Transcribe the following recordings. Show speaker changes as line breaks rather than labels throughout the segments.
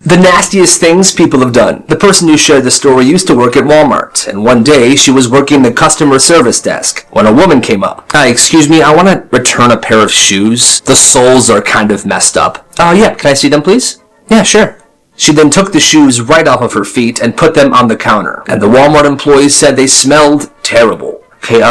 The nastiest things people have done. The person who shared the story used to work at Walmart, and one day she was working the customer service desk when a woman came up. Excuse me, I want to return a pair of shoes. The soles are kind of messed up. Yeah, can I see them, please? Yeah, sure. She then took the shoes right off of her feet and put them on the counter, and the Walmart employees said they smelled terrible. Okay,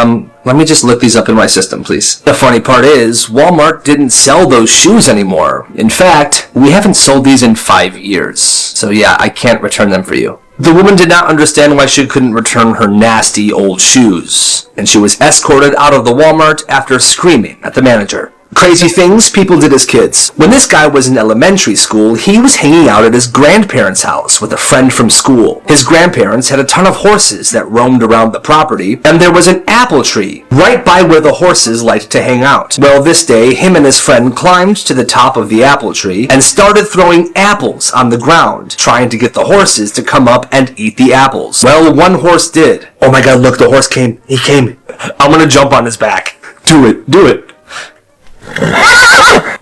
let me just look these up in my system, please. The funny part is, Walmart didn't sell those shoes anymore. In fact, we haven't sold these in 5 years. So yeah, I can't return them for you. The woman did not understand why she couldn't return her nasty old shoes, and she was escorted out of the Walmart after screaming at the manager. Crazy things people did as kids. When this guy was in elementary school, he was hanging out at his grandparents' house with a friend from school. His grandparents had a ton of horses that roamed around the property, and there was an apple tree right by where the horses liked to hang out. Well, this day, him and his friend climbed to the top of the apple tree and started throwing apples on the ground, trying to get the horses to come up and eat the apples. Well, one horse did. Oh my god, look, the horse came. He came. I'm gonna jump on his back. Do it. Do it.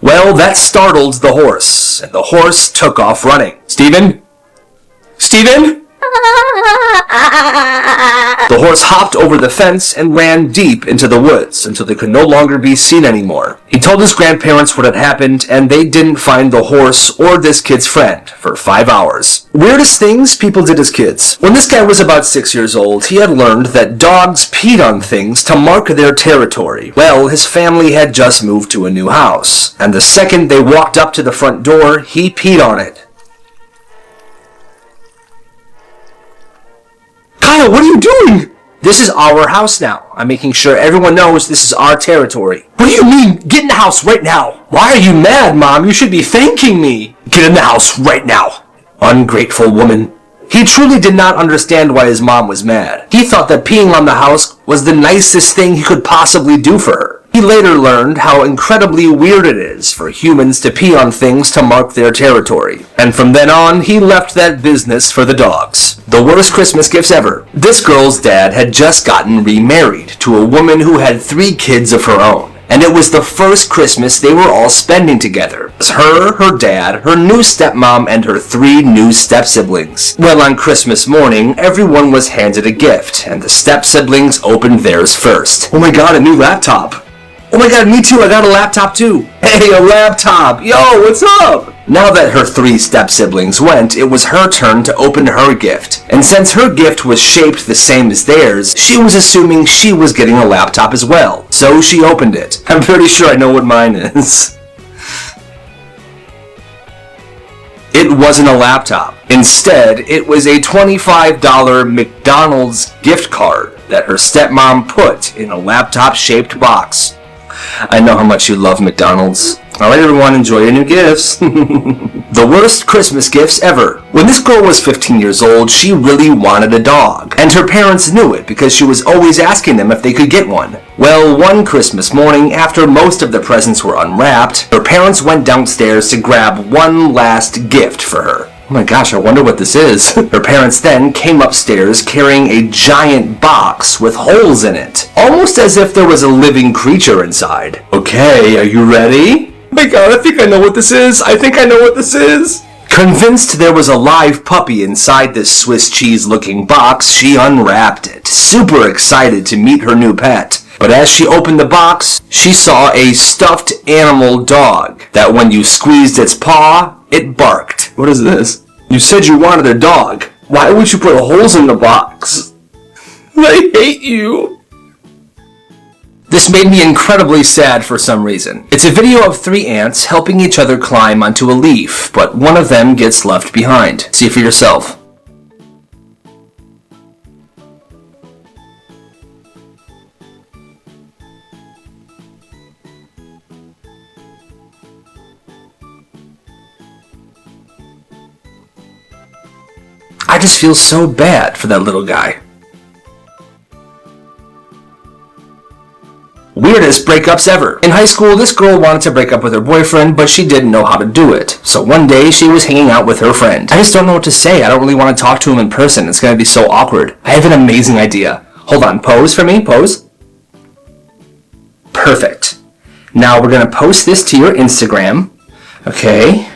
Well, that startled the horse, and the horse took off running. Steven? Steven? The horse hopped over the fence and ran deep into the woods until they could no longer be seen anymore. He told his grandparents what had happened, and they didn't find the horse or this kid's friend for 5 hours. Weirdest things people did as kids. When this guy was about 6 years old, he had learned that dogs peed on things to mark their territory. Well, his family had just moved to a new house, and the second they walked up to the front door, he peed on it. Kyle, what are you doing? This is our house now. I'm making sure everyone knows this is our territory. What do you mean? Get in the house right now. Why are you mad, Mom? You should be thanking me. Get in the house right now. Ungrateful woman. He truly did not understand why his mom was mad. He thought that peeing on the house was the nicest thing he could possibly do for her. He later learned how incredibly weird it is for humans to pee on things to mark their territory. And from then on, he left that business for the dogs. The worst Christmas gifts ever. This girl's dad had just gotten remarried to a woman who had 3 kids of her own. And it was the first Christmas they were all spending together. It was her dad, her new stepmom, and her 3 new step-siblings. Well, on Christmas morning, everyone was handed a gift, and the step-siblings opened theirs first. Oh my god, a new laptop! Oh my god, me too, I got a laptop too! Hey, a laptop! Yo, what's up? Now that her 3 step-siblings went, it was her turn to open her gift. And since her gift was shaped the same as theirs, she was assuming she was getting a laptop as well. So she opened it. I'm pretty sure I know what mine is. It wasn't a laptop. Instead, it was a $25 McDonald's gift card that her stepmom put in a laptop-shaped box. I know how much you love McDonald's. Alright everyone, enjoy your new gifts. The worst Christmas gifts ever. When this girl was 15 years old, she really wanted a dog. And her parents knew it because she was always asking them if they could get one. Well, one Christmas morning, after most of the presents were unwrapped, her parents went downstairs to grab one last gift for her. Oh my gosh, I wonder what this is. Her parents then came upstairs carrying a giant box with holes in it. Almost as if there was a living creature inside. Okay, are you ready? Oh my god, I think I know what this is. I think I know what this is. Convinced there was a live puppy inside this Swiss cheese looking box, she unwrapped it, super excited to meet her new pet. But as she opened the box, she saw a stuffed animal dog that when you squeezed its paw, it barked. What is this? You said you wanted a dog. Why would you put holes in the box? I hate you. This made me incredibly sad for some reason. It's a video of 3 ants helping each other climb onto a leaf, but one of them gets left behind. See for yourself. I just feel so bad for that little guy. Weirdest breakups ever. In high school, this girl wanted to break up with her boyfriend, but she didn't know how to do it. So one day, she was hanging out with her friend. I just don't know what to say. I don't really want to talk to him in person. It's going to be so awkward. I have an amazing idea. Hold on, pose for me, pose. Perfect. Now we're going to post this to your Instagram. Okay.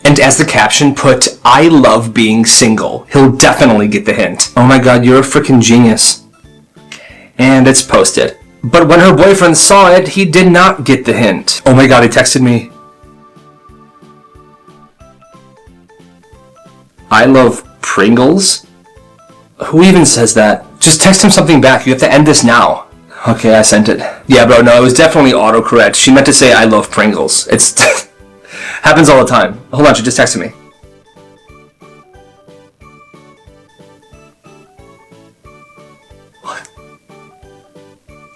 And as the caption put, I love being single. He'll definitely get the hint. Oh my god, you're a freaking genius. And it's posted. But when her boyfriend saw it, he did not get the hint. Oh my god, he texted me. I love Pringles? Who even says that? Just text him something back. You have to end this now. Okay, I sent it. Yeah, bro, no, it was definitely autocorrect. She meant to say I love Pringles. It's happens all the time. Hold on, she just texted me.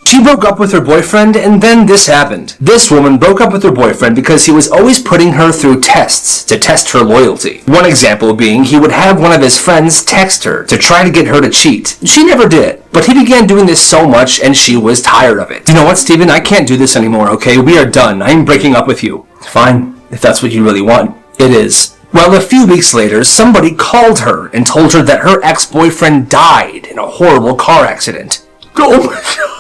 She broke up with her boyfriend, and then this happened. This woman broke up with her boyfriend because he was always putting her through tests to test her loyalty. One example being he would have one of his friends text her to try to get her to cheat. She never did, but he began doing this so much and she was tired of it. You know what, Steven? I can't do this anymore, okay? We are done. I'm breaking up with you. Fine, if that's what you really want. It is. Well, a few weeks later, somebody called her and told her that her ex-boyfriend died in a horrible car accident. Oh my god.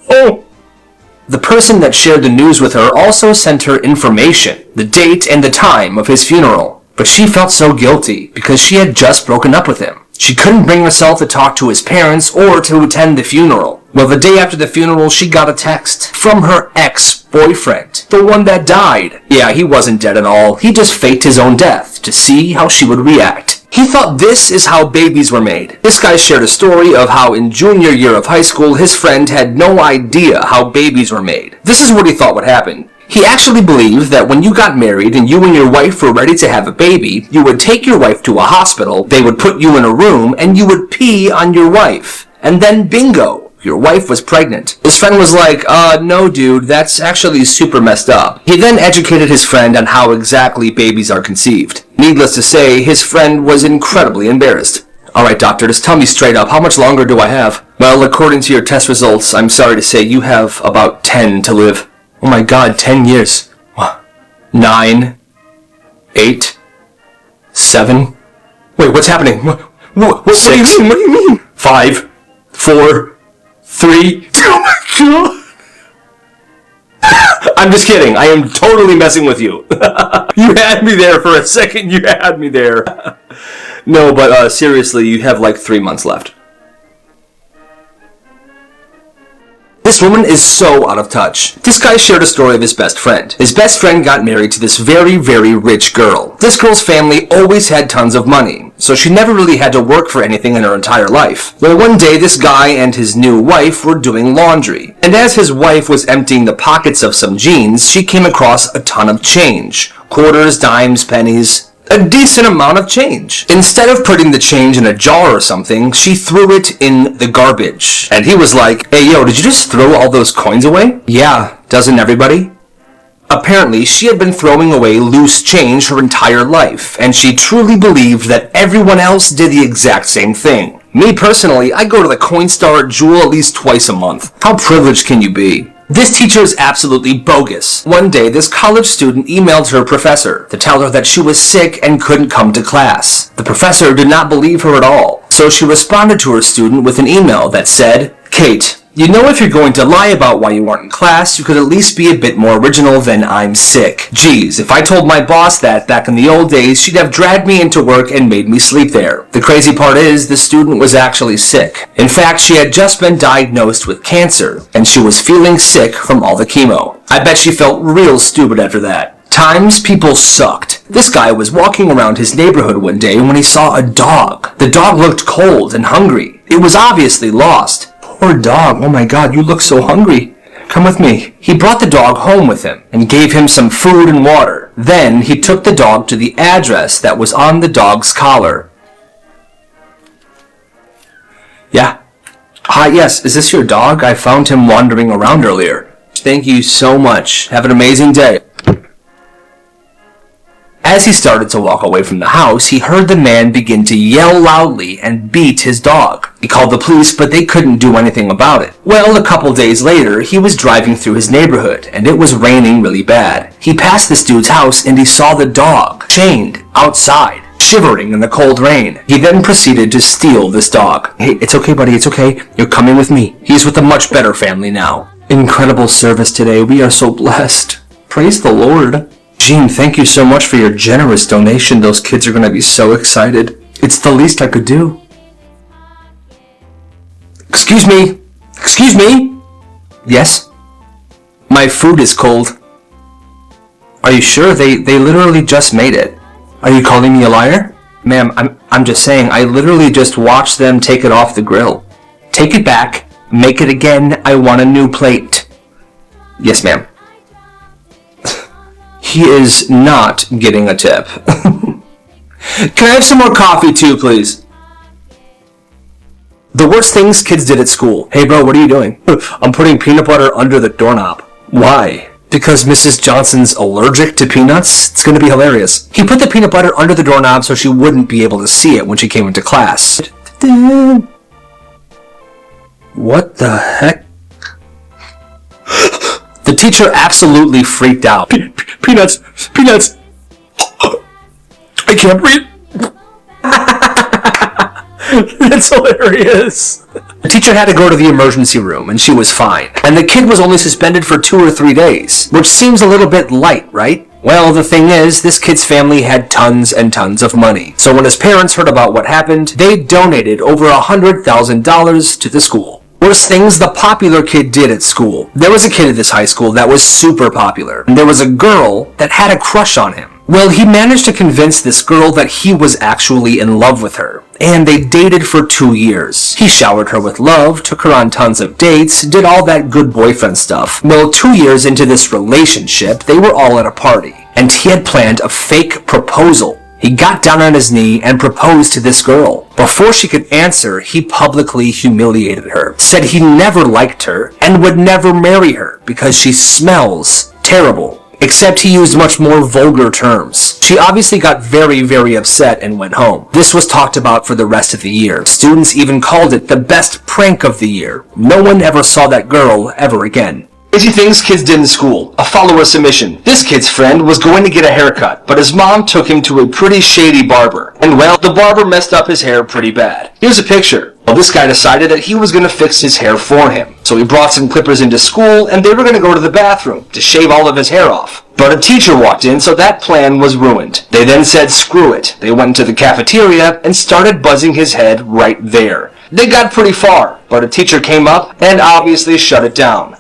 Oh! The person that shared the news with her also sent her information, the date and the time of his funeral. But she felt so guilty because she had just broken up with him. She couldn't bring herself to talk to his parents or to attend the funeral. Well, the day after the funeral, she got a text from her ex-boyfriend, the one that died. Yeah, he wasn't dead at all. He just faked his own death to see how she would react. He thought this is how babies were made. This guy shared a story of how in junior year of high school, his friend had no idea how babies were made. This is what he thought would happen. He actually believed that when you got married and you and your wife were ready to have a baby, you would take your wife to a hospital, they would put you in a room, and you would pee on your wife. And then bingo! Your wife was pregnant. His friend was like, no dude, that's actually super messed up. He then educated his friend on how exactly babies are conceived. Needless to say, his friend was incredibly embarrassed. Alright doctor, just tell me straight up, how much longer do I have? Well, according to your test results, I'm sorry to say you have about 10 to live. Oh my god, 10 years. 9, 8, 7. Wait, what's happening? What do you mean? What do you mean? 5, 4, 3. Oh my god! I'm just kidding. I am totally messing with you. You had me there for a second. You had me there. No, but seriously, you have like 3 months left. This woman is so out of touch. This guy shared a story of his best friend. His best friend got married to this very, very rich girl. This girl's family always had tons of money, so she never really had to work for anything in her entire life. Well, one day this guy and his new wife were doing laundry, and as his wife was emptying the pockets of some jeans, she came across a ton of change. Quarters, dimes, pennies. A decent amount of change. Instead of putting the change in a jar or something, she threw it in the garbage. And he was like, hey yo, did you just throw all those coins away? Yeah, doesn't everybody? Apparently, she had been throwing away loose change her entire life, and she truly believed that everyone else did the exact same thing. Me personally, I go to the Coinstar at Jewel at least twice a month. How privileged can you be? This teacher is absolutely bogus. One day, this college student emailed her professor to tell her that she was sick and couldn't come to class. The professor did not believe her at all, so she responded to her student with an email that said, Kate, you know if you're going to lie about why you aren't in class, you could at least be a bit more original than I'm sick. Geez, if I told my boss that back in the old days, she'd have dragged me into work and made me sleep there. The crazy part is, the student was actually sick. In fact, she had just been diagnosed with cancer, and she was feeling sick from all the chemo. I bet she felt real stupid after that. Times people sucked. This guy was walking around his neighborhood one day when he saw a dog. The dog looked cold and hungry. It was obviously lost. Poor dog, oh my god, you look so hungry. Come with me. He brought the dog home with him and gave him some food and water. Then he took the dog to the address that was on the dog's collar. Yeah. Hi, yes, is this your dog? I found him wandering around earlier. Thank you so much. Have an amazing day. As he started to walk away from the house, he heard the man begin to yell loudly and beat his dog. He called the police, but they couldn't do anything about it. Well, a couple days later, he was driving through his neighborhood, and it was raining really bad. He passed this dude's house, and he saw the dog, chained, outside, shivering in the cold rain. He then proceeded to steal this dog. Hey, it's okay, buddy, it's okay. You're coming with me. He's with a much better family now. Incredible service today. We are so blessed. Praise the Lord. Gene, thank you so much for your generous donation. Those kids are going to be so excited. It's the least I could do. Excuse me? Excuse me? Yes? My food is cold. Are you sure? They literally just made it. Are you calling me a liar? Ma'am, I'm just saying, I literally just watched them take it off the grill. Take it back. Make it again. I want a new plate. Yes, ma'am. He is not getting a tip. Can I have some more coffee too, please? The worst things kids did at school. Hey bro, what are you doing? I'm putting peanut butter under the doorknob. Why? Because Mrs. Johnson's allergic to peanuts? It's gonna be hilarious. He put the peanut butter under the doorknob so she wouldn't be able to see it when she came into class. What the heck? The teacher absolutely freaked out. Peanuts! Peanuts! I can't breathe! That's hilarious. The teacher had to go to the emergency room, and she was fine. And the kid was only suspended for 2 or 3 days, which seems a little bit light, right? Well, the thing is, this kid's family had tons and tons of money. So when his parents heard about what happened, they donated over $100,000 to the school. Worst things the popular kid did at school. There was a kid at this high school that was super popular, and there was a girl that had a crush on him. Well, he managed to convince this girl that he was actually in love with her, and they dated for 2 years. He showered her with love, took her on tons of dates, did all that good boyfriend stuff. Well, 2 years into this relationship, they were all at a party, and he had planned a fake proposal. He got down on his knee and proposed to this girl. Before she could answer, he publicly humiliated her, said he never liked her, and would never marry her because she smells terrible. Except he used much more vulgar terms. She obviously got very, very upset and went home. This was talked about for the rest of the year. Students even called it the best prank of the year. No one ever saw that girl ever again. Crazy things kids did in school. A follower submission. This kid's friend was going to get a haircut, but his mom took him to a pretty shady barber. And well, the barber messed up his hair pretty bad. Here's a picture. Well, this guy decided that he was going to fix his hair for him. So he brought some clippers into school, and they were going to go to the bathroom to shave all of his hair off. But a teacher walked in, so that plan was ruined. They then said screw it. They went into the cafeteria and started buzzing his head right there. They got pretty far, but a teacher came up and obviously shut it down.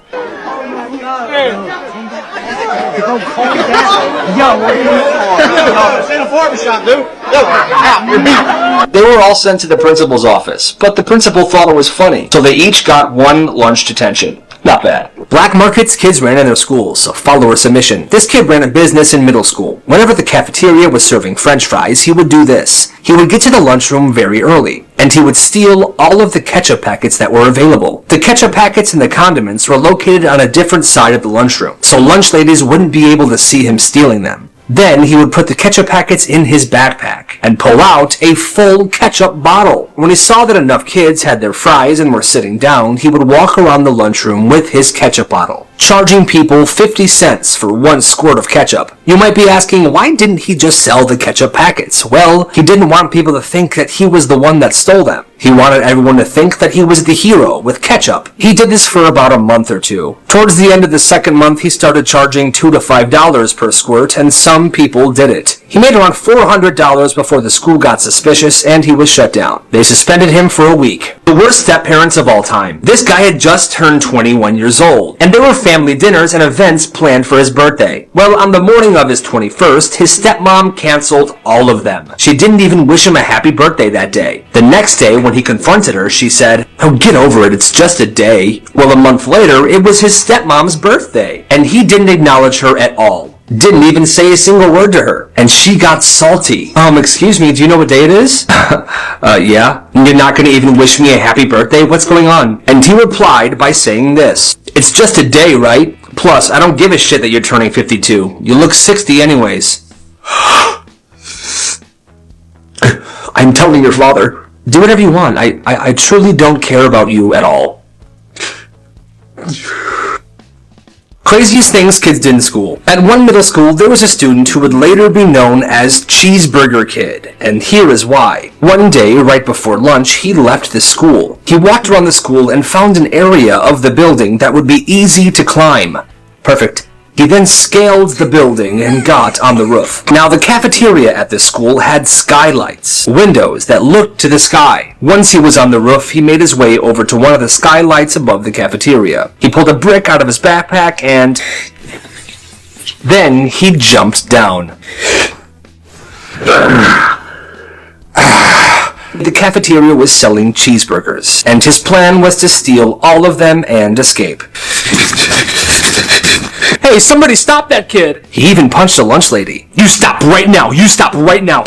They were all sent to the principal's office, but the principal thought it was funny, so they each got 1 lunch detention. Not bad. Black markets kids ran in their schools, a follower submission. This kid ran a business in middle school. Whenever the cafeteria was serving french fries, he would do this. He would get to the lunchroom very early, and he would steal all of the ketchup packets that were available. The ketchup packets and the condiments were located on a different side of the lunchroom, so lunch ladies wouldn't be able to see him stealing them. Then he would put the ketchup packets in his backpack and pull out a full ketchup bottle. When he saw that enough kids had their fries and were sitting down, he would walk around the lunchroom with his ketchup bottle, charging people 50 cents for 1 squirt of ketchup. You might be asking, why didn't he just sell the ketchup packets? Well, he didn't want people to think that he was the one that stole them. He wanted everyone to think that he was the hero with ketchup. He did this for about a month or 2. Towards the end of the second month, he started charging $2 to $5 per squirt, and some people did it. He made around $400 before the school got suspicious and he was shut down. They suspended him for a week. The worst step-parents of all time. This guy had just turned 21 years old, and there were family dinners and events planned for his birthday. Well, on the morning of his 21st, his stepmom canceled all of them. She didn't even wish him a happy birthday that day. The next day, when he confronted her, she said, "Oh, get over it, it's just a day." Well, a month later, it was his stepmom's birthday, and he didn't acknowledge her at all. Didn't even say a single word to her. And she got salty. Excuse me, do you know what day it is? Yeah. You're not gonna even wish me a happy birthday? What's going on? And he replied by saying this. It's just a day, right? Plus, I don't give a shit that you're turning 52. You look 60 anyways. I'm telling your father. Do whatever you want. I truly don't care about you at all. Craziest things kids did in school. At one middle school, there was a student who would later be known as Cheeseburger Kid, and here is why. One day, right before lunch, he left the school. He walked around the school and found an area of the building that would be easy to climb. Perfect. He then scaled the building and got on the roof. Now, the cafeteria at this school had skylights, windows that looked to the sky. Once he was on the roof, he made his way over to one of the skylights above the cafeteria. He pulled a brick out of his backpack and then he jumped down. The cafeteria was selling cheeseburgers, and his plan was to steal all of them and escape. Hey, somebody stop that kid! He even punched a lunch lady. You stop right now! You stop right now!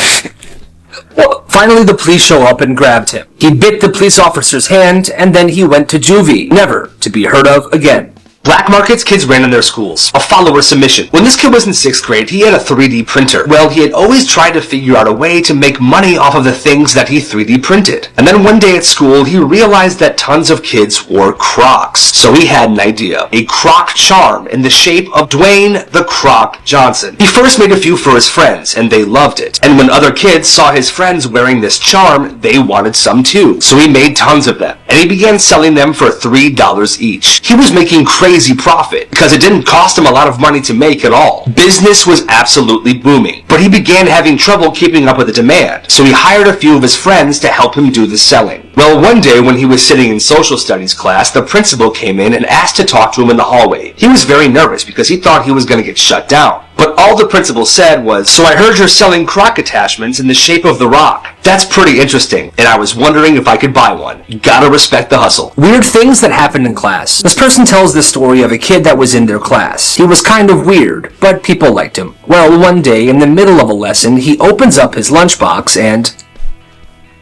Well, finally the police show up and grabbed him. He bit the police officer's hand, and then he went to juvie, never to be heard of again. Black markets kids ran in their schools. A follower submission. When this kid was in 6th grade, he had a 3D printer. Well, he had always tried to figure out a way to make money off of the things that he 3D printed. And then one day at school, he realized that tons of kids wore Crocs. So he had an idea. A Croc charm in the shape of Dwayne the Croc Johnson. He first made a few for his friends, and they loved it. And when other kids saw his friends wearing this charm, they wanted some too. So he made tons of them. And he began selling them for $3 each. He was making crazy profit because it didn't cost him a lot of money to make at all. Business was absolutely booming, but he began having trouble keeping up with the demand, so he hired a few of his friends to help him do the selling. Well, one day when he was sitting in social studies class, the principal came in and asked to talk to him in the hallway. He was very nervous because he thought he was going to get shut down. But all the principal said was, "So I heard you're selling Croc attachments in the shape of the Rock. That's pretty interesting, and I was wondering if I could buy one. Gotta respect the hustle." Weird things that happened in class. This person tells the story of a kid that was in their class. He was kind of weird, but people liked him. Well, one day, in the middle of a lesson, he opens up his lunchbox and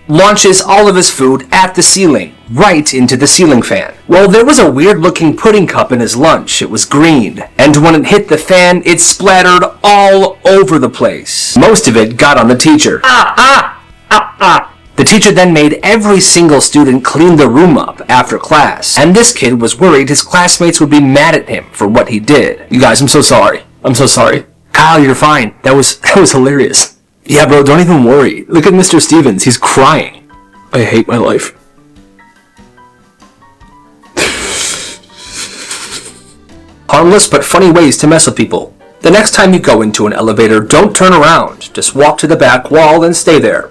launches all of his food at the ceiling, right into the ceiling fan. Well, there was a weird-looking pudding cup in his lunch. It was green, and when it hit the fan, it splattered all over the place. Most of it got on the teacher. The teacher then made every single student clean the room up after class, and this kid was worried his classmates would be mad at him for what he did. You guys, I'm so sorry. I'm so sorry. Kyle, you're fine. That was hilarious. Yeah, bro, don't even worry. Look at Mr. Stevens. He's crying. I hate my life. Harmless but funny ways to mess with people. The next time you go into an elevator, don't turn around. Just walk to the back wall and stay there.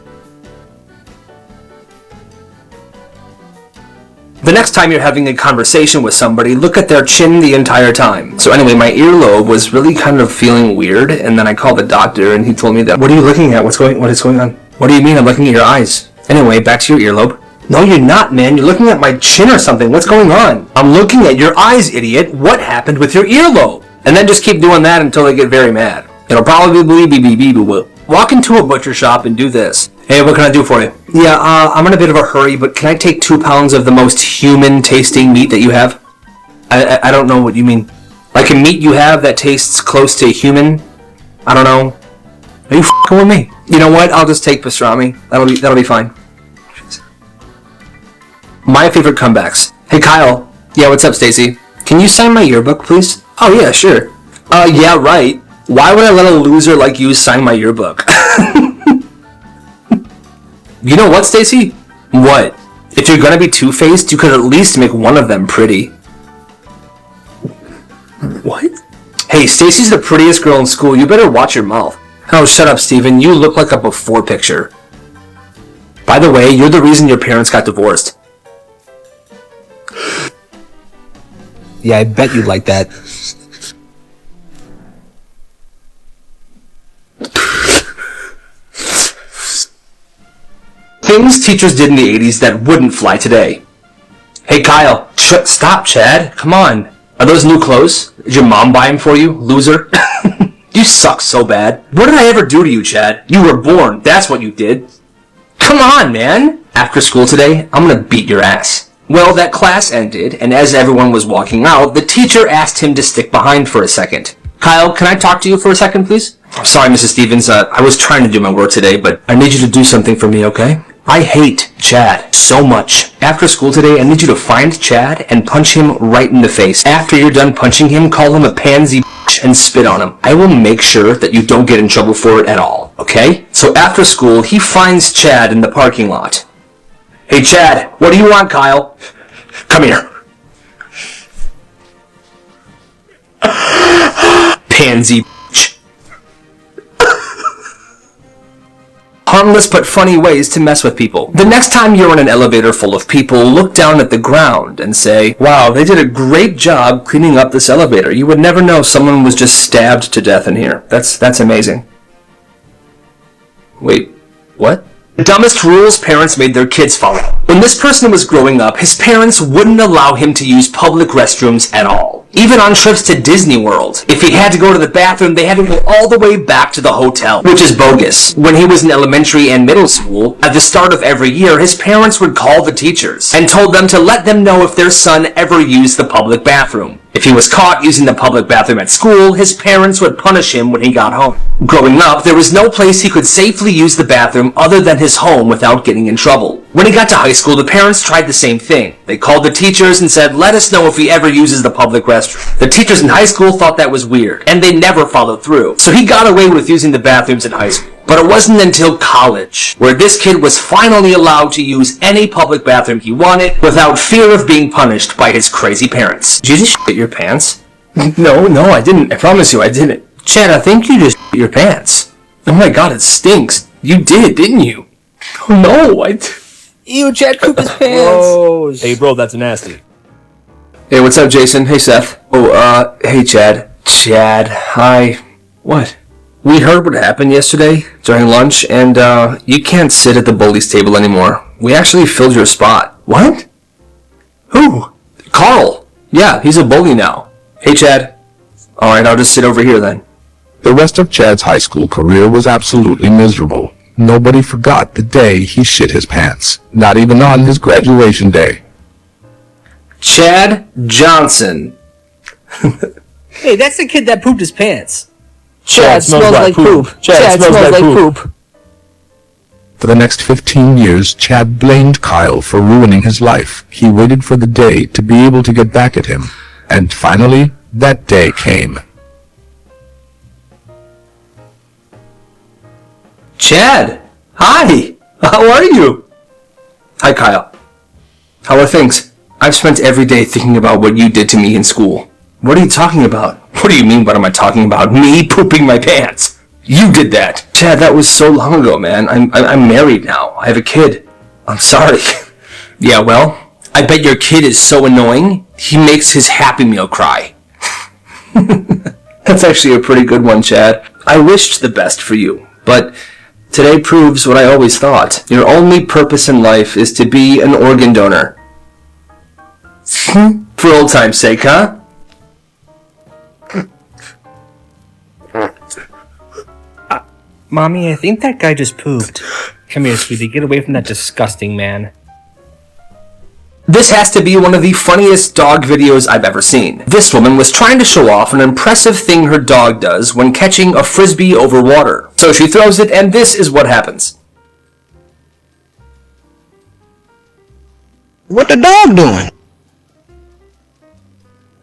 The next time you're having a conversation with somebody, look at their chin the entire time. So anyway, my earlobe was really kind of feeling weird, and then I called the doctor and he told me that, "What are you looking at? What is going on?" "What do you mean? I'm looking at your eyes." Anyway, back to your earlobe. "No, you're not, man. You're looking at my chin or something. What's going on?" "I'm looking at your eyes, idiot. What happened with your earlobe?" And then just keep doing that until they get very mad. It'll probably be walk into a butcher shop and do this. "Hey, what can I do for you?" "Yeah, I'm in a bit of a hurry, but can I take 2 pounds of the most human-tasting meat that you have?" I don't know what you mean. Like a meat you have that tastes close to human? I don't know. Are you f***ing with me? You know what? I'll just take pastrami. That'll be fine. My favorite comebacks. "Hey, Kyle." "Yeah, what's up, Stacy?" "Can you sign my yearbook, please?" "Oh, yeah, sure." Yeah, right. Why would I let a loser like you sign my yearbook?" "You know what, Stacy?" "What?" "If you're gonna be two-faced, you could at least make one of them pretty." "What?" "Hey, Stacy's the prettiest girl in school. You better watch your mouth." "Oh, shut up, Steven. You look like a before picture." "By the way, you're the reason your parents got divorced." Yeah, I bet you'd like that. Things teachers did in the 80s that wouldn't fly today. "Hey, Kyle." Stop, Chad. Come on. Are those new clothes? Did your mom buy them for you, loser?" "You suck so bad." "What did I ever do to you, Chad?" "You were born. That's what you did." "Come on, man." "After school today, I'm gonna beat your ass." Well, that class ended, and as everyone was walking out, the teacher asked him to stick behind for a second. "Kyle, can I talk to you for a second, please?" "I'm sorry, Mrs. Stevens. I was trying to do my work today, but I need you to do something for me, okay?" "I hate Chad so much. After school today, I need you to find Chad and punch him right in the face. After you're done punching him, call him a pansy bitch and spit on him. I will make sure that you don't get in trouble for it at all, okay?" So after school, he finds Chad in the parking lot. "Hey, Chad, what do you want, Kyle?" "Come here." Pansy. Harmless but funny ways to mess with people. The next time you're in an elevator full of people, look down at the ground and say, "Wow, they did a great job cleaning up this elevator. You would never know someone was just stabbed to death in here. That's amazing." Wait, what? The dumbest rules parents made their kids follow. When this person was growing up, his parents wouldn't allow him to use public restrooms at all. Even on trips to Disney World. If he had to go to the bathroom, they had to go all the way back to the hotel, which is bogus. When he was in elementary and middle school, at the start of every year, his parents would call the teachers and told them to let them know if their son ever used the public bathroom. If he was caught using the public bathroom at school, his parents would punish him when he got home. Growing up, there was no place he could safely use the bathroom other than his home without getting in trouble. When he got to high school, the parents tried the same thing. They called the teachers and said, "Let us know if he ever uses the public restroom." The teachers in high school thought that was weird, and they never followed through. So he got away with using the bathrooms in high school. But it wasn't until college where this kid was finally allowed to use any public bathroom he wanted without fear of being punished by his crazy parents. Did you just shit your pants? No, I didn't. I promise you, I didn't. Chad, I think you just shit your pants. Oh my god, it stinks. You did, didn't you? Oh no,
Ew, Chad pooped his pants.
Gross. Hey, bro, that's nasty.
Hey, what's up, Jason? Hey, Seth. Oh, hey, Chad. Chad, hi. What? We heard what happened yesterday during lunch, and, you can't sit at the bullies table anymore. We actually filled your spot. What? Who? Carl. Yeah, he's a bully now. Hey, Chad. Alright, I'll just sit over here then.
The rest of Chad's high school career was absolutely miserable. Nobody forgot the day he shit his pants. Not even on his graduation day.
Chad Johnson.
Hey, that's the kid that pooped his pants.
Chad smells like poop. Chad smells like poop.
For the next 15 years, Chad blamed Kyle for ruining his life. He waited for the day to be able to get back at him. And finally, that day came.
Chad! Hi! How are you? Hi, Kyle. How are things? I've spent every day thinking about what you did to me in school. What are you talking about? What do you mean, what am I talking about? Me pooping my pants? You did that! Chad, that was so long ago, man. I'm married now. I have a kid. I'm sorry. Yeah, well, I bet your kid is so annoying, he makes his Happy Meal cry. That's actually a pretty good one, Chad. I wished the best for you, but today proves what I always thought. Your only purpose in life is to be an organ donor. For old time's sake, huh?
Mommy, I think that guy just pooped. Come here, sweetie. Get away from that disgusting man.
This has to be one of the funniest dog videos I've ever seen. This woman was trying to show off an impressive thing her dog does when catching a frisbee over water. So she throws it, and this is what happens.
What the dog doing?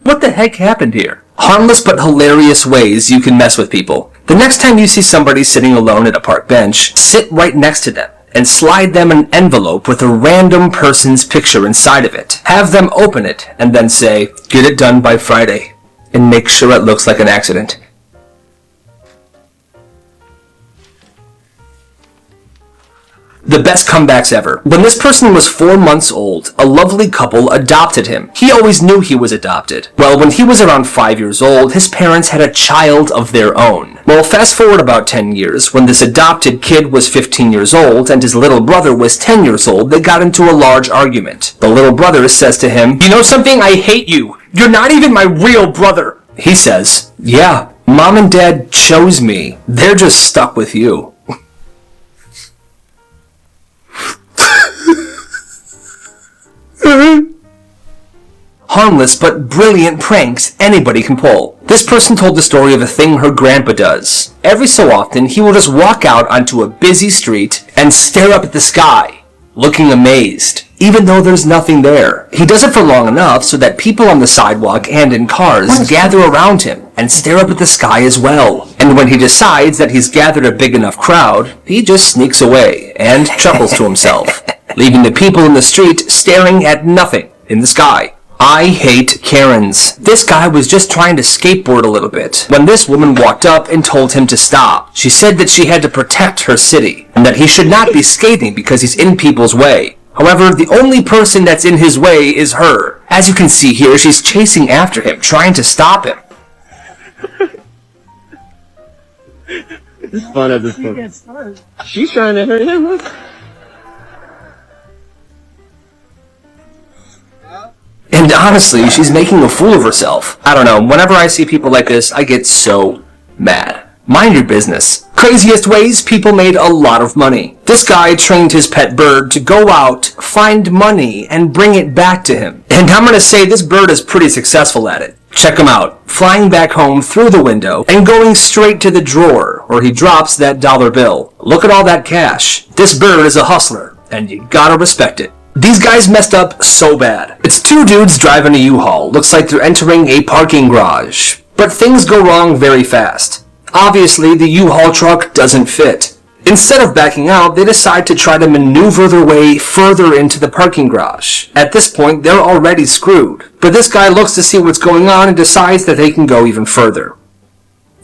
What the heck happened here? Harmless but hilarious ways you can mess with people. The next time you see somebody sitting alone at a park bench, sit right next to them and slide them an envelope with a random person's picture inside of it. Have them open it and then say, "Get it done by Friday," and make sure it looks like an accident. The best comebacks ever. When this person was 4 months old, a lovely couple adopted him. He always knew he was adopted. Well, when he was around 5 years old, his parents had a child of their own. Well, fast forward about 10 years, when this adopted kid was 15 years old and his little brother was 10 years old, they got into a large argument. The little brother says to him, "You know something? I hate you. You're not even my real brother." He says, "Yeah, Mom and Dad chose me. They're just stuck with you." Harmless but brilliant pranks anybody can pull. This person told the story of a thing her grandpa does. Every so often, he will just walk out onto a busy street and stare up at the sky, looking amazed, even though there's nothing there. He does it for long enough so that people on the sidewalk and in cars gather around him and stare up at the sky as well. And when he decides that he's gathered a big enough crowd, he just sneaks away and chuckles to himself, leaving the people in the street staring at nothing in the sky. I hate Karens. This guy was just trying to skateboard a little bit when this woman walked up and told him to stop. She said that she had to protect her city and that he should not be skating because he's in people's way. However, the only person that's in his way is her. As you can see here, she's chasing after him, trying to stop him.
It's fun at this point. She's trying to hurt him. Look.
And honestly, she's making a fool of herself. I don't know, whenever I see people like this, I get so mad. Mind your business. Craziest ways people made a lot of money. This guy trained his pet bird to go out, find money, and bring it back to him. And I'm gonna say this bird is pretty successful at it. Check him out, flying back home through the window and going straight to the drawer where he drops that dollar bill. Look at all that cash. This bird is a hustler, and you gotta respect it. These guys messed up so bad. It's two dudes driving a U-Haul. Looks like they're entering a parking garage. But things go wrong very fast. Obviously, the U-Haul truck doesn't fit. Instead of backing out, they decide to try to maneuver their way further into the parking garage. At this point, they're already screwed. But this guy looks to see what's going on and decides that they can go even further.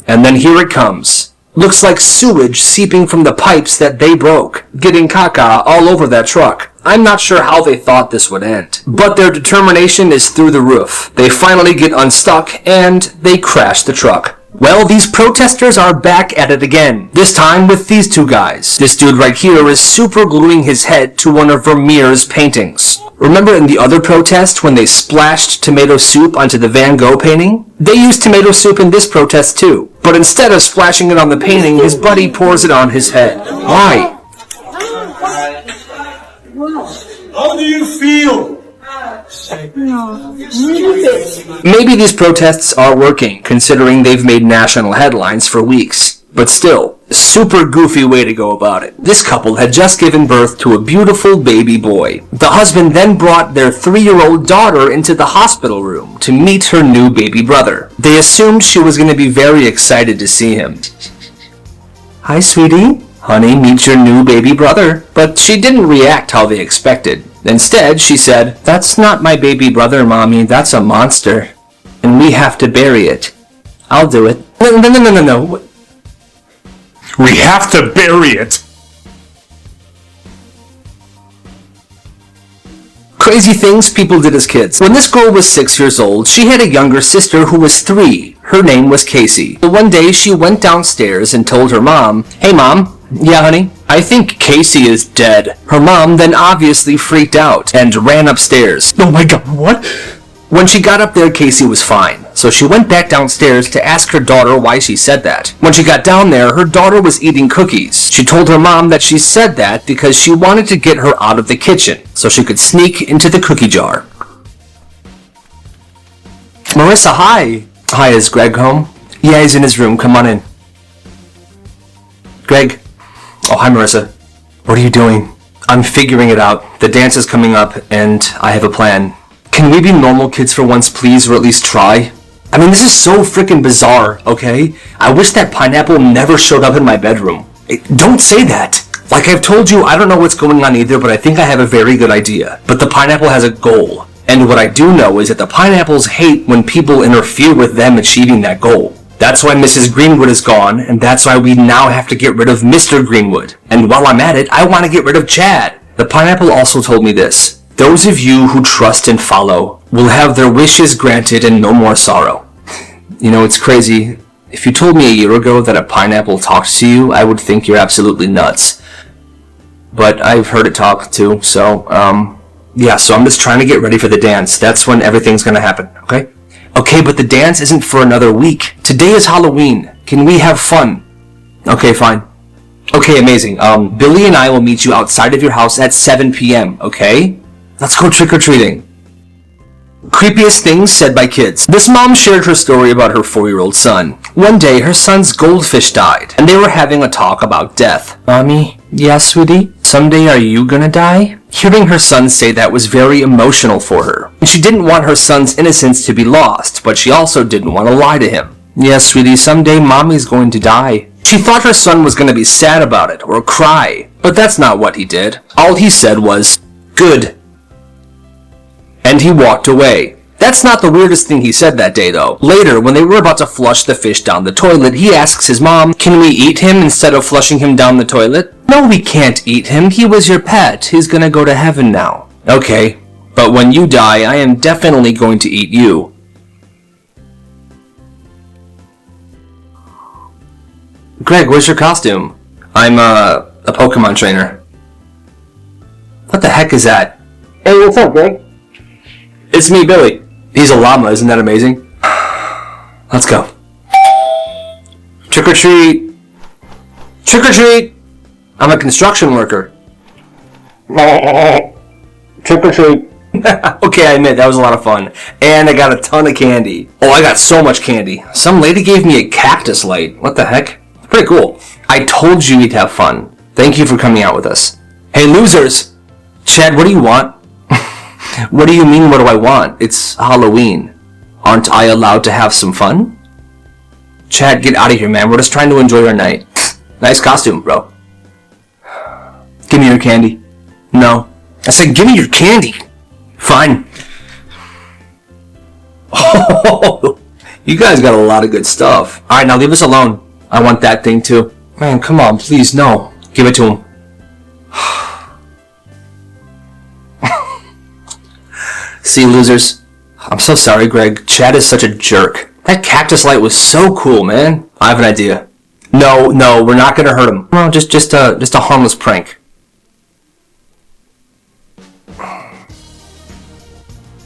And then here it comes. Looks like sewage seeping from the pipes that they broke, getting caca all over that truck. I'm not sure how they thought this would end, but their determination is through the roof. They finally get unstuck, and they crash the truck. Well, these protesters are back at it again, this time with these two guys. This dude right here is super gluing his head to one of Vermeer's paintings. Remember in the other protest when they splashed tomato soup onto the Van Gogh painting? They used tomato soup in this protest too, but instead of splashing it on the painting, his buddy pours it on his head. Why?
How do you feel?
Maybe these protests are working, considering they've made national headlines for weeks. But still, super goofy way to go about it. This couple had just given birth to a beautiful baby boy. The husband then brought their 3-year-old daughter into the hospital room to meet her new baby brother. They assumed she was going to be very excited to see him. Hi, sweetie. Honey, meet your new baby brother. But she didn't react how they expected. Instead, she said, "That's not my baby brother, Mommy. That's a monster. And we have to bury it." "I'll do it." No.
We have to bury it.
Crazy things people did as kids. When this girl was 6 years old, she had a younger sister who was 3. Her name was Casey. One day, she went downstairs and told her mom, "Hey, Mom." "Yeah, honey? I think Casey is dead." Her mom then obviously freaked out and ran upstairs.
Oh my god, what?
When she got up there, Casey was fine, so she went back downstairs to ask her daughter why she said that. When she got down there, her daughter was eating cookies. She told her mom that she said that because she wanted to get her out of the kitchen, so she could sneak into the cookie jar. "Marissa, hi." "Hi, is Greg home?" "Yeah, he's in his room. Come on in." "Greg." "Oh, hi, Marissa. What are you doing?" "I'm figuring it out. The dance is coming up, and I have a plan. Can we be normal kids for once, please, or at least try? I mean, this is so freaking bizarre, okay? I wish that pineapple never showed up in my bedroom." Don't say that. Like I've told you, I don't know what's going on either, but I think I have a very good idea. But the pineapple has a goal. And what I do know is that the pineapples hate when people interfere with them achieving that goal. That's why Mrs. Greenwood is gone, and that's why we now have to get rid of Mr. Greenwood. And while I'm at it, I want to get rid of Chad. The pineapple also told me this. Those of you who trust and follow will have their wishes granted and no more sorrow. You know, it's crazy. If you told me a year ago that a pineapple talked to you, I would think you're absolutely nuts. But I've heard it talk too, so, yeah, so I'm just trying to get ready for the dance. That's when everything's gonna happen, okay? Okay, but the dance isn't for another week. Today is Halloween. Can we have fun? Okay, fine. Okay, amazing. Billy and I will meet you outside of your house at 7 p.m., okay? Let's go trick-or-treating. Creepiest things said by kids. This mom shared her story about her 4-year-old son. One day, her son's goldfish died, and they were having a talk about death. "Mommy, yeah, sweetie? Someday are you gonna die?" Hearing her son say that was very emotional for her. She didn't want her son's innocence to be lost, but she also didn't want to lie to him. "Yes, sweetie, someday Mommy's going to die." She thought her son was going to be sad about it, or cry, but that's not what he did. All he said was, "Good." And he walked away. That's not the weirdest thing he said that day, though. Later, when they were about to flush the fish down the toilet, he asks his mom, "Can we eat him instead of flushing him down the toilet?" "No, we can't eat him. He was your pet. He's gonna go to heaven now." "Okay, but when you die, I am definitely going to eat you." "Greg, where's your costume?" "I'm, a Pokemon trainer." "What the heck is that?"
Hey, what's up, Greg?
"It's me, Billy." "He's a llama, isn't that amazing?" "Let's go." "Trick or treat." "Trick or treat." "I'm a construction worker."
Trick or treat.
Okay, I admit, that was a lot of fun. And I got a ton of candy. Oh, I got so much candy. Some lady gave me a cactus light. What the heck? It's pretty cool. I told you you'd have fun. Thank you for coming out with us. Hey, losers! Chad, what do you want? What do you mean, what do I want? It's Halloween. Aren't I allowed to have some fun? Chad, get out of here, man. We're just trying to enjoy our night. Nice costume, bro. Give me your candy. No. I said, give me your candy. Fine. Oh, you guys got a lot of good stuff. Alright, now leave us alone. I want that thing too. Man, come on, please, no. Give it to him. See, losers? I'm so sorry, Greg. Chad is such a jerk. That cactus light was so cool, man. I have an idea. No, we're not gonna hurt him. No, just a harmless prank.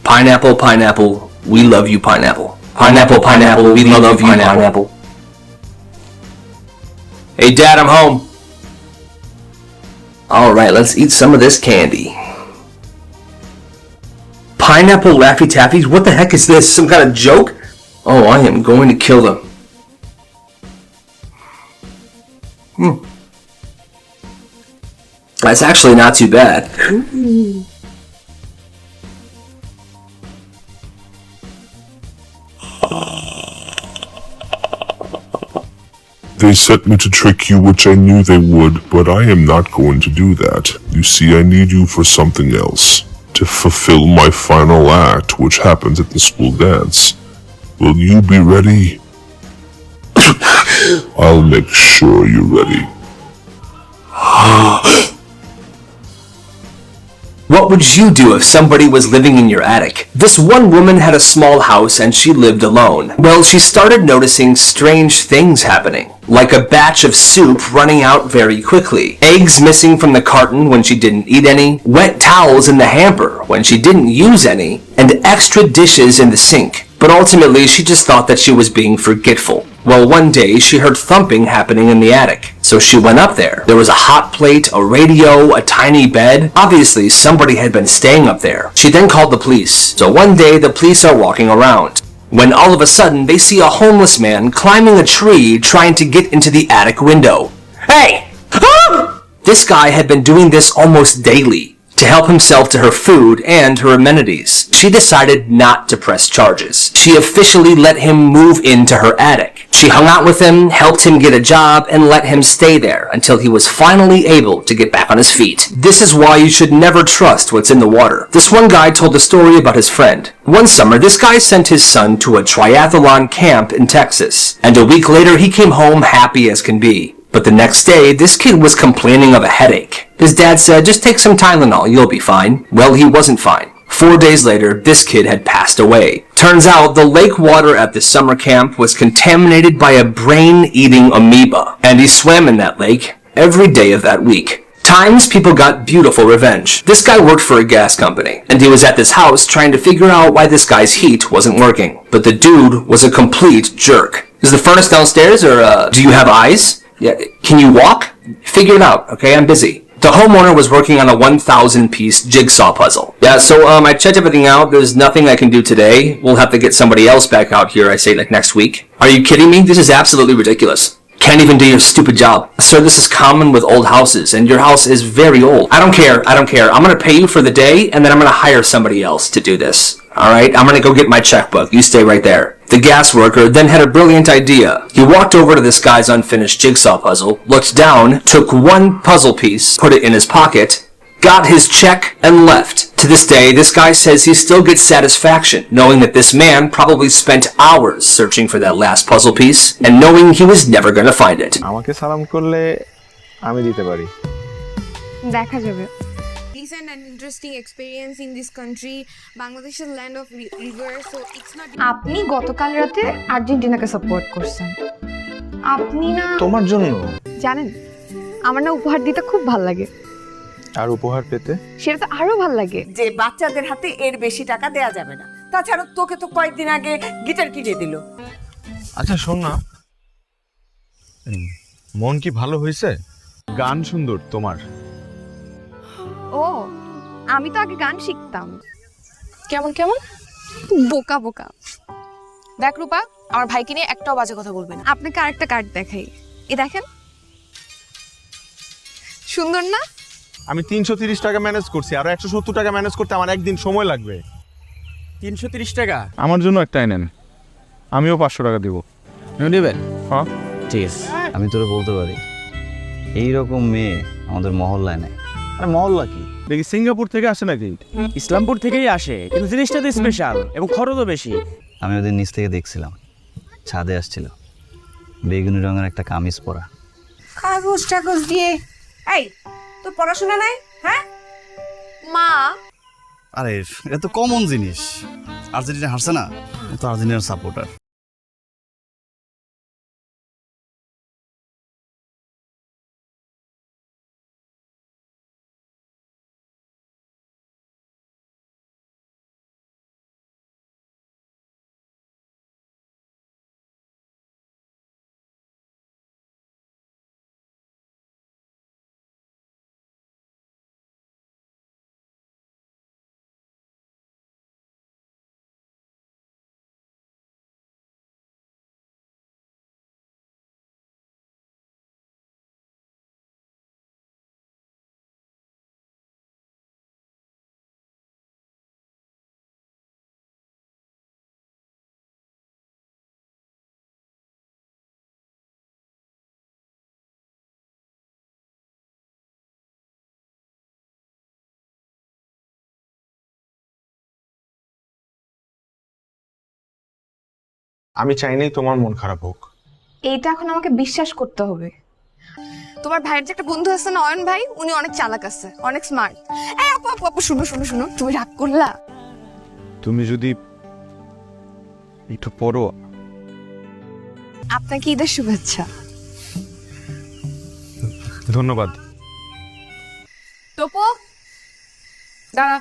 Pineapple, pineapple, we love you, pineapple. Pineapple, pineapple, we love you, pineapple. Hey, Dad, I'm home. Alright, let's eat some of this candy. Pineapple Laffy Taffies? What the heck is this? Some kind of joke? Oh, I am going to kill them. That's actually not too bad.
They sent me to trick you, which I knew they would, but I am not going to do that. You see, I need you for something else. To fulfill my final act, which happens at the school dance. Will you be ready? I'll make sure you're ready.
What would you do if somebody was living in your attic? This one woman had a small house and she lived alone. Well, she started noticing strange things happening. Like a batch of soup running out very quickly, eggs missing from the carton when she didn't eat any, wet towels in the hamper when she didn't use any, and extra dishes in the sink. But ultimately, she just thought that she was being forgetful. Well, one day, she heard thumping happening in the attic. So she went up there. There was a hot plate, a radio, a tiny bed. Obviously, somebody had been staying up there. She then called the police. So one day, the police are walking around, when all of a sudden, they see a homeless man climbing a tree trying to get into the attic window. Hey! This guy had been doing this almost daily to help himself to her food and her amenities. She decided not to press charges. She officially let him move into her attic. She hung out with him, helped him get a job, and let him stay there until he was finally able to get back on his feet. This is why you should never trust what's in the water. This one guy told a story about his friend. One summer, this guy sent his son to a triathlon camp in Texas, and a week later he came home happy as can be. But the next day, this kid was complaining of a headache. His dad said, just take some Tylenol, you'll be fine. Well, he wasn't fine. 4 days later, this kid had passed away. Turns out, the lake water at the summer camp was contaminated by a brain-eating amoeba, and he swam in that lake every day of that week. Times people got beautiful revenge. This guy worked for a gas company, and he was at this house trying to figure out why this guy's heat wasn't working. But the dude was a complete jerk. Is the furnace downstairs, or do you have eyes? Yeah, can you walk? Figure it out, okay? I'm busy. The homeowner was working on a 1,000-piece jigsaw puzzle. Yeah, so I checked everything out. There's nothing I can do today. We'll have to get somebody else back out here, I say, like next week. Are you kidding me? This is absolutely ridiculous. Can't even do your stupid job. Sir, this is common with old houses, and your house is very old. I don't care. I'm gonna pay you for the day, and then I'm gonna hire somebody else to do this. Alright, I'm gonna go get my checkbook. You stay right there. The gas worker then had a brilliant idea. He walked over to this guy's unfinished jigsaw puzzle, looked down, took one puzzle piece, put it in his pocket, got his check, and left. To to this day, this guy says he still gets satisfaction knowing that this man probably spent hours searching for that last puzzle piece and knowing he was never going to find it.
আমাকে সালাম করলে আমি দিতে পারি।
দেখা যাবে। Recent and interesting experience in this country. Bangladesh is land of river, so it's not. আপনি গতকাল রাতে আর্জেন্টিনাকে সাপোর্ট করছেন। আপনি না
তোমার জন্য
জানেন আমার না উপহার দিতে খুব ভালো লাগে।
আর উপহার পেতে
সেটা তো আরো ভালো লাগে।
যে বাচ্চাদের হাতে এর বেশি টাকা দেয়া যাবে না। তাছাড়া তোকে তো কয়েকদিন আগে গিটার কিনে দিল।
আচ্ছা শোন না, মন কি ভালো হয়েছে? গান সুন্দর তোমার।
ও আমি তো আগে গান শিখতাম। কেমন কেমন? বোকা বোকা।
দেখ রূপা, আমার ভাইকে নিয়ে একটাও বাজে কথা বলবে না।
আপনাকে আরেকটা কার্ড দেখাই, এ দেখেন, সুন্দর না?
আমি 330 টাকা ম্যানেজ করছি, আর 170 টাকা ম্যানেজ করতে আমার একদিন সময় লাগবে।
330 টাকা
আমার জন্য একটাই নেন, আমিও 500 টাকা দিব।
নেবেন?
হ্যাঁ
ঠিক আছে।
আমি তোরে বলতে পারি, এইরকম মেয়ে আমাদের মহল্লায় নাই। আরে মহল্লা কি?
দেখি সিঙ্গাপুর থেকে আসে নাকি?
ইসলামপুর থেকেই আসে, কিন্তু জিনিসটা তো স্পেশাল এবং খরচও বেশি।
আমি ওদের নিচ থেকে দেখছিলাম, ছাদে আসছিল, বেগুনি রঙের একটা কামিজ পরা।
কাগজ টাগজ দিয়ে। এই তোর পড়াশোনা নাই? হ্যাঁ
মা,
আরে এটা তো কমন জিনিস। আর্জেন্টিনা হারছে না, ও তো আর্জেন্টিনার সাপোর্টার।
আমি চাই নাই তোমার মন খারাপ হোক।
এইটা এখন আমাকে বিশ্বাস করতে হবে। তোমার ভাইয়ের যে একটা বন্ধু আছে না, অয়ন ভাই, উনি অনেক চালাক আছে, অনেক স্মার্ট। এই আপু আপু আপু, শুনো শুনো শুনো, তুমি রাগ করলা?
তুমি যদি একটু পড়ো।
আপনাকে ঈদের শুভেচ্ছা।
ধন্যবাদ।
টোপো দাঁড়া।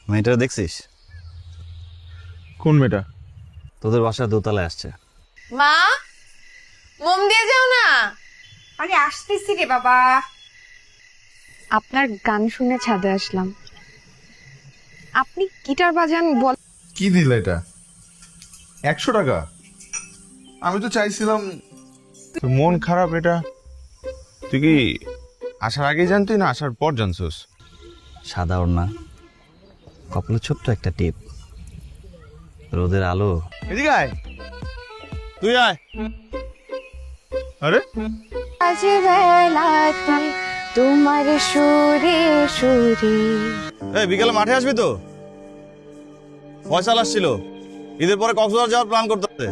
মেয়েটা দেখছিস?
কোন মেয়েটা?
তোদের বাসার দোতলায় আসছে।
মা, মোম দিয়ে যাও না।
আরে আসতেছি রে বাবা।
আপনার গান শুনে ছাদে আসলাম। আপনি গিটার বাজান বল।
কি দিল এটা? 100 টাকা? আমি তো চাইছিলাম। তোর মন খারাপ, এটা তুই কি আসার আগে জানতুই না আসার পর জানছস?
সাদা ওড়না, কপালে ছোট্ট একটা টিপ, রোদের আলো।
এদিকে আয়, তুই আয়। আরে
আজ বেলাতে তোমার সুরে সুরে।
এই বিকালে মাঠে আসবি তো? ফয়সাল আসছিল, ঈদের পরে কক্সবাজার যাওয়ার প্ল্যান করতেছে।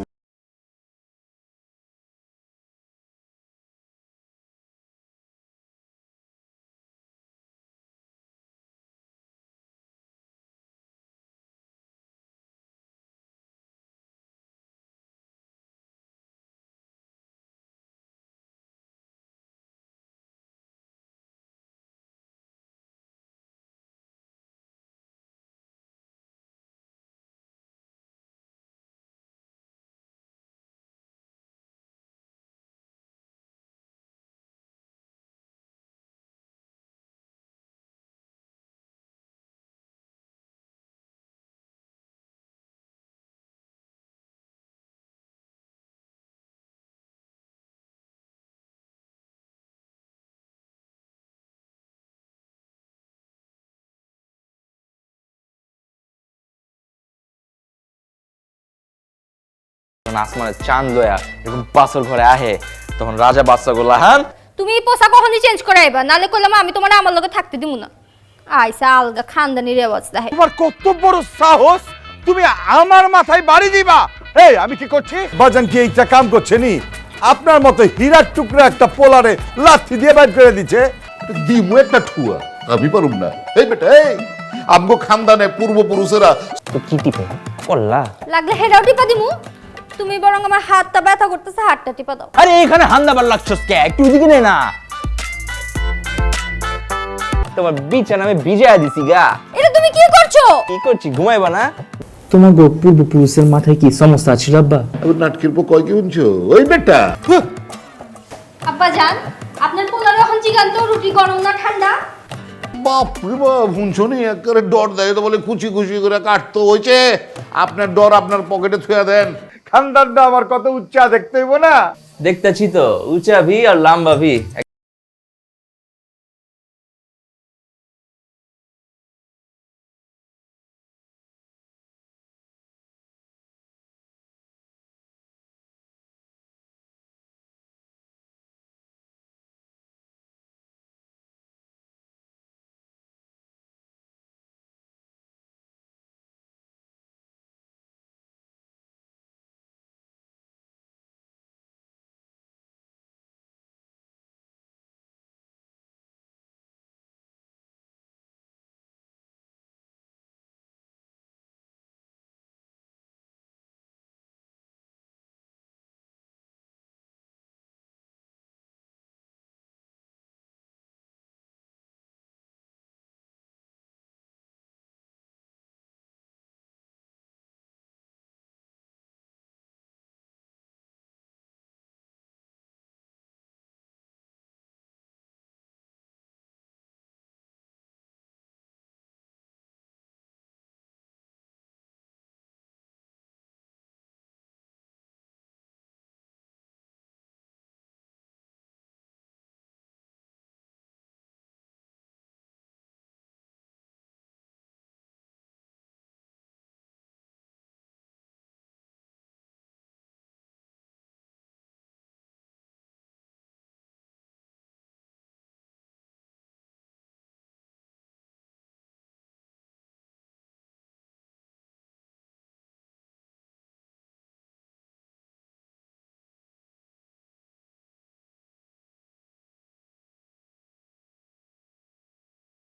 আসমানের চাঁদ লয়া এরকম বাসর ঘরে আহে, তখন রাজা বাচ্চা গুলা হান
তুমি এই পোশাক কখনই চেঞ্জ করে আইবা, নালে কইলাম আমি তোমার আমার লগে থাকতে দিব না। আইসা আলগা খানদানি রেওয়াজ দেখে।
তোমার কত বড় সাহস, তুমি আমার মাথায় বাড়ি দিবা? এই আমি কি করছি? বাজান কি এইটা কাম করছে নি? আপনার মতো হীরার টুকরা একটা পোলারে লাথি দিয়ে বাইর করে দিচ্ছে।
দিমু একটা ঠুয়া, আমি পারুম না। এই বেটা, এই আমগো খানদানে পূর্বপুরুষেরা
তো কি টিপে পড়লা?
লাগলে হেডাও টিপা দিমু। তুমি বরং আমার হাতটা ব্যথা করতেছে, হাতটা টিপা দাও।
আরে এখানে হান্দাবার লাগছস কে? একটু ওদিকে নে না। তোমার বিছানা আমি ভিজায় দিছি গা।
এটা তুমি কি করছো?
কি করছি, ঘুমাইবা না?
তোমার পূর্বপুরুষের মাথায় কি সমস্যা ছিল আব্বা?
নাটকের পর কয় কি শুনছো? ওই বেটা
আব্বা জান, আপনার পোলার এখন জিগান তো রুটি গরম না ঠান্ডা?
বাপরে বাপ, শুনছো নি? একেবারে ডর দেয় তো বলে খুশি খুশি করে কাটতো হয়েছে। আপনার ডর আপনার পকেটে থুয়া দেন।
খানদানটা আমার কত উচ্চা দেখতে হইব না?
দেখতেছি তো, উঁচা ভি আর লম্বা ভি।